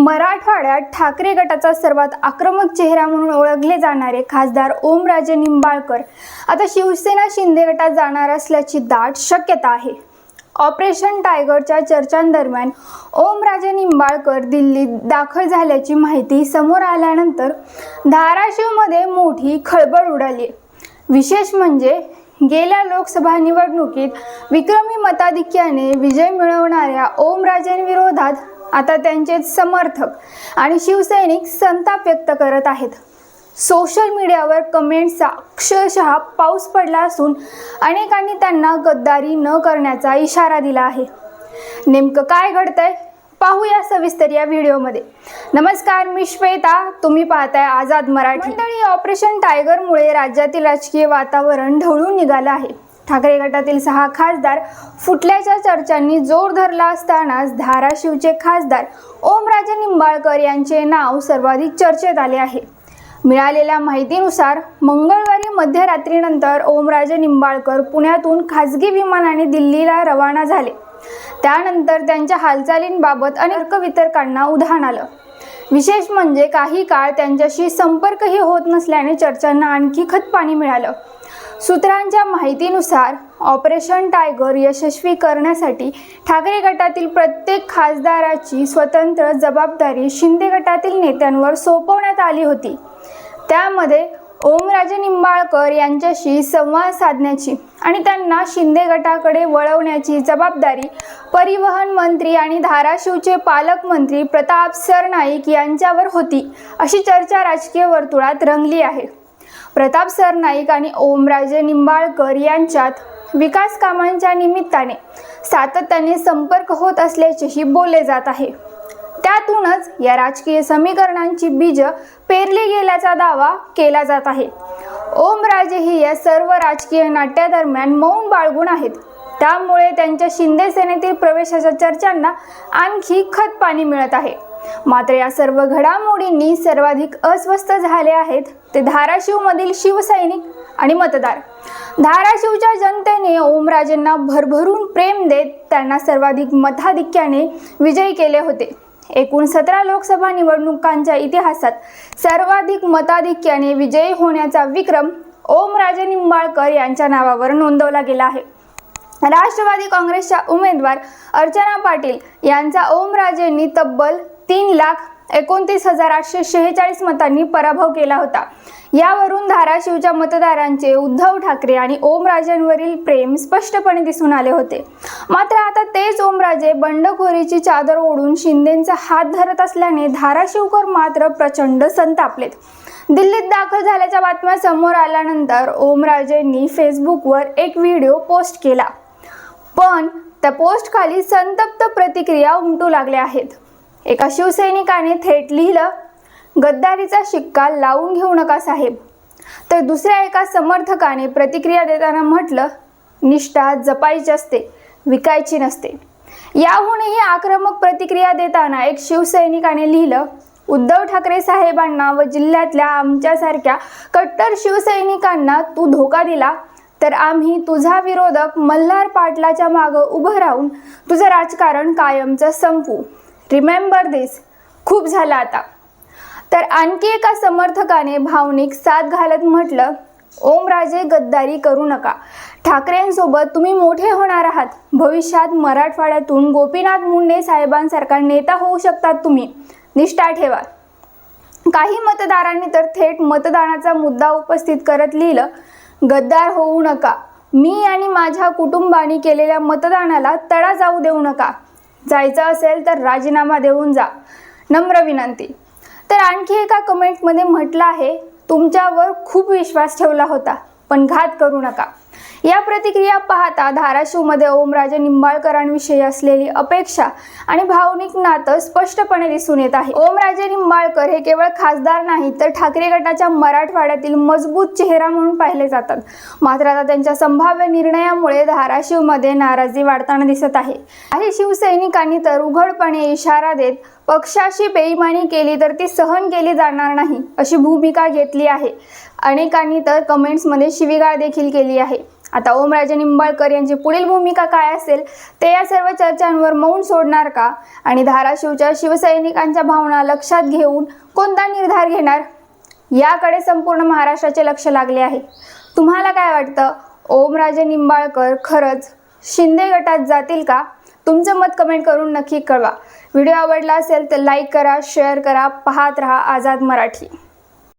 मराठवाड्यात ठाकरे गटाचा सर्वात आक्रमक चेहरा म्हणून ओळखले जाणारे खासदार ओमराजे निंबाळकर आता शिवसेना शिंदे गटात जाणार असल्याची दाट शक्यता आहे। ऑपरेशन टायगरच्या चर्चांदरम्यान ओमराजे निंबाळकर दिल्लीत दाखल झाल्याची माहिती समोर आल्यानंतर धाराशिवमध्ये मोठी खळबळ उडाली। विशेष म्हणजे गेल्या लोकसभा निवडणुकीत विक्रमी मताधिक्याने विजय मिळवणाऱ्या ओमराजेंविरोधात आता त्यांचे समर्थक आणि शिवसैनिक संताप व्यक्त करत आहेत। सोशल मीडियावर कमेंट्सचा अक्षरशः पाऊस पडला असून अनेकांनी त्यांना गद्दारी न करण्याचा इशारा दिला आहे। नेमकं काय घडतंय पाहूया सविस्तर या व्हिडिओमध्ये। नमस्कार, मी श्वेता, तुम्ही पाहताय आझाद मराठी। मंडळी, ऑपरेशन टायगरमुळे राज्यातील राजकीय वातावरण ढवळून निघालं आहे। ठाकरे गटातील 6 खासदार फुटल्याच्या चर्चांनी जोर धरला असतानाच धाराशिवचे खासदार ओमराजे निंबाळकर यांचे नाव सर्वाधिक चर्चेत आले आहे। मिळालेल्या माहितीनुसार मंगळवारी मध्यरात्रीनंतर ओमराजे निंबाळकर पुण्यातून खासगी विमानाने दिल्लीला रवाना झाले। त्यानंतर त्यांच्या हालचालींबाबत अनेक वितर्कांना उधाण आलं। विशेष म्हणजे काही काळ त्यांच्याशी संपर्कही होत नसल्याने चर्चांना आणखी खतपाणी मिळालं। सूत्रांच्या माहितीनुसार ऑपरेशन टायगर यशस्वी करण्यासाठी ठाकरे गटातील प्रत्येक खासदाराची स्वतंत्र जबाबदारी शिंदे गटातील नेत्यांवर सोपवण्यात आली होती। त्यामध्ये ओमराजे निंबाळकर यांच्याशी संवाद साधण्याची आणि त्यांना शिंदे गटाकडे वळवण्याची जबाबदारी परिवहन मंत्री आणि धाराशिवचे पालकमंत्री प्रताप सरनाईक यांच्यावर होती, अशी चर्चा राजकीय वर्तुळात रंगली आहे। प्रताप सरनाईक आणि ओमराजे निंबाळकर यांच्यात विकास कामांच्या निमित्ताने सातत्याने संपर्क होत असल्याचेही बोलले जात आहे। त्यातूनच या राजकीय समीकरणांची बीज पेरली गेल्याचा दावा केला जात आहे। ओमराजेही या सर्व राजकीय नाट्यादरम्यान मौन बाळगून आहेत। त्यामुळे त्यांच्या शिंदे सेनेतील प्रवेशाच्या चर्चांना आणखी खतपाणी मिळत आहे। मात्र या सर्व घडामोडींनी सर्वाधिक अस्वस्थ झाले आहेत ते धाराशिवमधील शिवसैनिक आणि मतदार। धाराशिवच्या जनतेने ओमराजेंना भरभरून प्रेम देत त्यांना सर्वाधिक मताधिक्याने विजयी केले होते। एकूण 17 लोकसभा निवडणुकांच्या इतिहासात सर्वाधिक मताधिक्याने विजयी होण्याचा विक्रम ओमराजे निंबाळकर यांच्या नावावर नोंदवला गेला आहे। राष्ट्रवादी काँग्रेसच्या उमेदवार अर्चना पाटील यांचा ओमराजेंनी तब्बल 3,29,846 मतांनी पराभव केला होता। यावरून धाराशिवच्या मतदारांचे उद्धव ठाकरे आणि ओमराजेंवरील प्रेम स्पष्टपणे दिसून आले होते। मात्र आता तेच ओमराजे बंडखोरीची चादर ओढून शिंदेंचा हात धरत असल्याने धाराशिवकर मात्र प्रचंड संतापलेत। दिल्लीत दाखल झाल्याच्या बातम्या समोर आल्यानंतर ओमराजेंनी फेसबुकवर एक व्हिडिओ पोस्ट केला, पण त्या पोस्टखाली संतप्त प्रतिक्रिया उमटू लागल्या आहेत। एका शिवसैनिकाने थेट लिहिलं, गद्दारीचा शिक्का लावून घेऊ नका साहेब। तर दुसऱ्या एका समर्थकाने प्रतिक्रिया देताना म्हटलं, निष्ठा जपायची असते, विकायची नसते। याहूनही आक्रमक प्रतिक्रिया देताना एक शिवसैनिकाने लिहिलं, उद्धव ठाकरे साहेबांना व जिल्ह्यातल्या आमच्यासारख्या कट्टर शिवसैनिकांना तू धोका दिला तर आम्ही तुझा विरोधक मल्हार पाटलाच्या मागे उभं राहून तुझं राजकारण कायमचं संपवू। रिमेंबर दिस, खूप झालं आता। तर आणखी एका समर्थकाने भावनिक साथ घालत म्हटलं, ओमराजे गद्दारी करू नका, ठाकरेंसोबत तुम्ही मोठे होणार आहात। भविष्यात मराठवाड्यातून गोपीनाथ मुंडे साहेबांसारखा नेता होऊ शकतात तुम्ही, निष्ठा ठेवा। काही मतदारांनी तर थेट मतदानाचा मुद्दा उपस्थित करत लिहिलं, गद्दार होऊ नका, मी आणि माझ्या कुटुंबाने केलेल्या मतदानाला तडा जाऊ देऊ नका, जायचं असेल तर राजीनामा देऊन जा, नम्र विनंती। तर आणखी एका कमेंटमध्ये म्हटलं आहे, तुमच्यावर खूप विश्वास ठेवला होता, पण घात करू नका। या प्रतिक्रिया पाहता धाराशिवमध्ये ओमराजे निंबाळकरांविषयी असलेली अपेक्षा आणि भावनिक नातं स्पष्टपणे दिसून येत आहे। ओमराजे निंबाळकर हे केवळ खासदार नाही तर ठाकरे गटाच्या मराठवाड्यातील मजबूत चेहरा म्हणून पाहिले जातात। मात्र आता त्यांच्या संभाव्य निर्णयामुळे धाराशिवमध्ये नाराजी वाढताना दिसत आहे। काही शिवसैनिकांनी तर उघडपणे इशारा देत पक्षाशी बेईमानी केली तर ती सहन केली जाणार नाही, अशी भूमिका घेतली आहे। अनेकांनी तर कमेंट्समध्ये शिवीगाळ देखील केली आहे। आता ओमराजे निंबाळकर यांची पुढील भूमिका काय असेल ते या सर्व चर्चांवर मौन सोडणार का आणि धाराशिवच्या शिवसैनिकांच्या भावना लक्षात घेऊन कोणता निर्धार घेणार याकडे संपूर्ण महाराष्ट्राचे लक्ष लागले आहे। तुम्हाला काय वाटतं, ओमराजे निंबाळकर खरंच शिंदे गटात जातील का? तुमचं मत कमेंट करून नक्की कळवा। व्हिडिओ आवडला असेल तर लाईक करा, शेअर करा, पाहत रहा आझाद मराठी।